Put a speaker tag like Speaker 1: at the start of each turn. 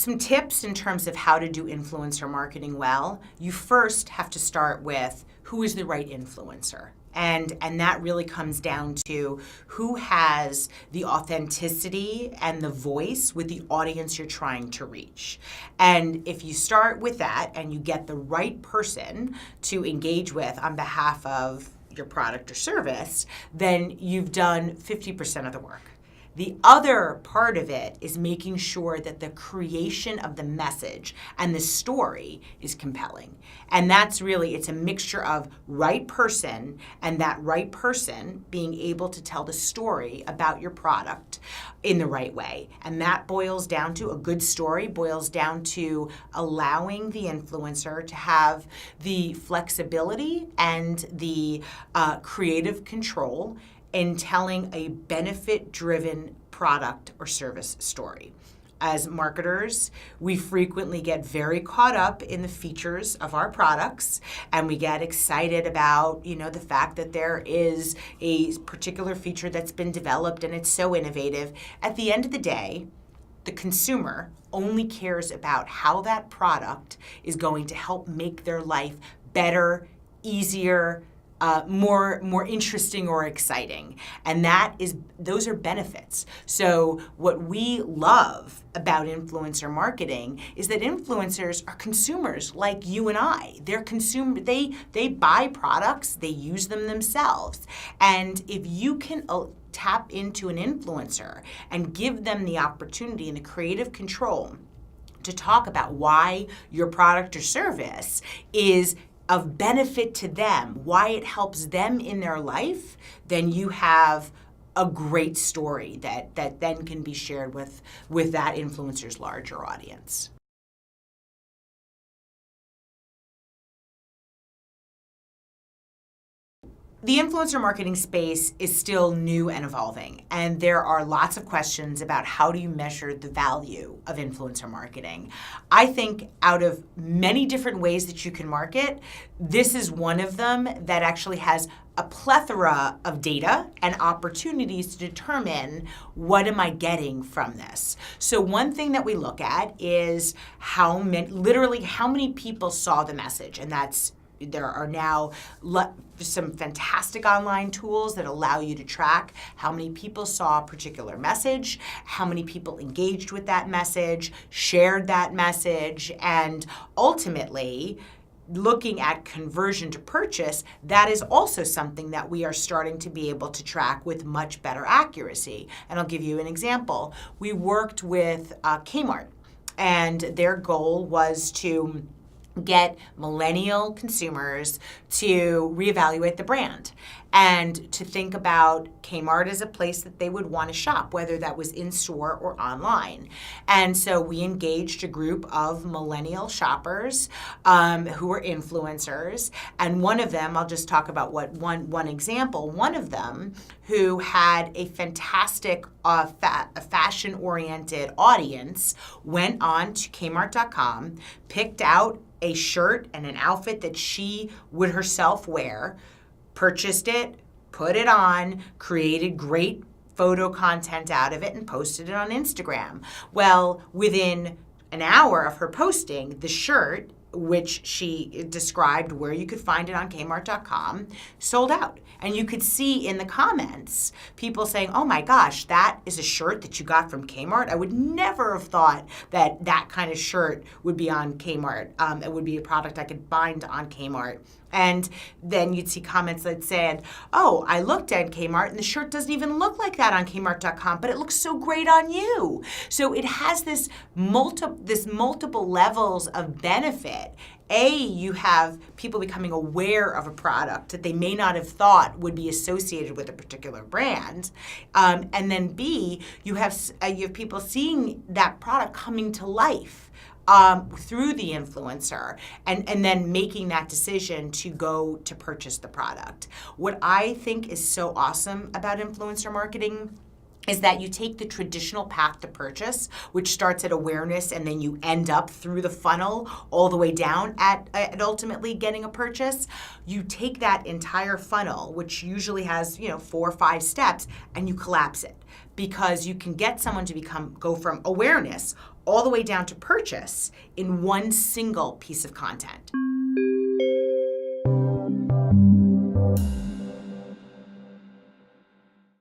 Speaker 1: some tips in terms of how to do influencer marketing well. You first have to start with who is the right influencer. And that really comes down to who has the authenticity and the voice with the audience you're trying to reach. And if you start with that and you get the right person to engage with on behalf of your product or service, then you've done 50% of the work. The other part of it is making sure that the creation of the message and the story is compelling. And that's really, it's a mixture of right person and that right person being able to tell the story about your product in the right way. And that boils down to, a good story boils down to allowing the influencer to have the flexibility and the creative control in telling a benefit-driven product or service story. As marketers, we frequently get very caught up in the features of our products, and we get excited about, the fact that there is a particular feature that's been developed and it's so innovative. At the end of the day, the consumer only cares about how that product is going to help make their life better, easier, more interesting or exciting. And those are benefits. So what we love about influencer marketing is that influencers are consumers like you and I. They buy products, they use them themselves. And if you can tap into an influencer and give them the opportunity and the creative control to talk about why your product or service is of benefit to them, why it helps them in their life, then you have a great story that then can be shared with that influencer's larger audience. The influencer marketing space is still new and evolving, and there are lots of questions about how do you measure the value of influencer marketing. I think out of many different ways that you can market, this is one of them that actually has a plethora of data and opportunities to determine what am I getting from this. So one thing that we look at is how many people saw the message, and there are now some fantastic online tools that allow you to track how many people saw a particular message, how many people engaged with that message, shared that message, and ultimately, looking at conversion to purchase, that is also something that we are starting to be able to track with much better accuracy. And I'll give you an example. We worked with Kmart, and their goal was to get millennial consumers to reevaluate the brand and to think about Kmart as a place that they would want to shop, whether that was in store or online. And so we engaged a group of millennial shoppers who were influencers. And one of them, I'll just talk about one example, one of them who had a fantastic fashion-oriented audience went on to Kmart.com, picked out a shirt and an outfit that she would herself wear, purchased it, put it on, created great photo content out of it, and posted it on Instagram. Well, within an hour of her posting, the shirt, which she described where you could find it on Kmart.com, sold out. And you could see in the comments people saying, oh my gosh, that is a shirt that you got from Kmart. I would never have thought that that kind of shirt would be on Kmart. It would be a product I could bind on Kmart. And then you'd see comments that said, oh, I looked at Kmart and the shirt doesn't even look like that on Kmart.com, but it looks so great on you. So it has this multiple levels of benefit. You have people becoming aware of a product that they may not have thought would be associated with a particular brand. And then B, you have people seeing that product coming to life through the influencer and then making that decision to go to purchase the product. What I think is so awesome about influencer marketing is that you take the traditional path to purchase, which starts at awareness and then you end up through the funnel all the way down at ultimately getting a purchase. You take that entire funnel, which usually has 4 or 5 steps, and you collapse it, because you can get someone to go from awareness all the way down to purchase in one single piece of content.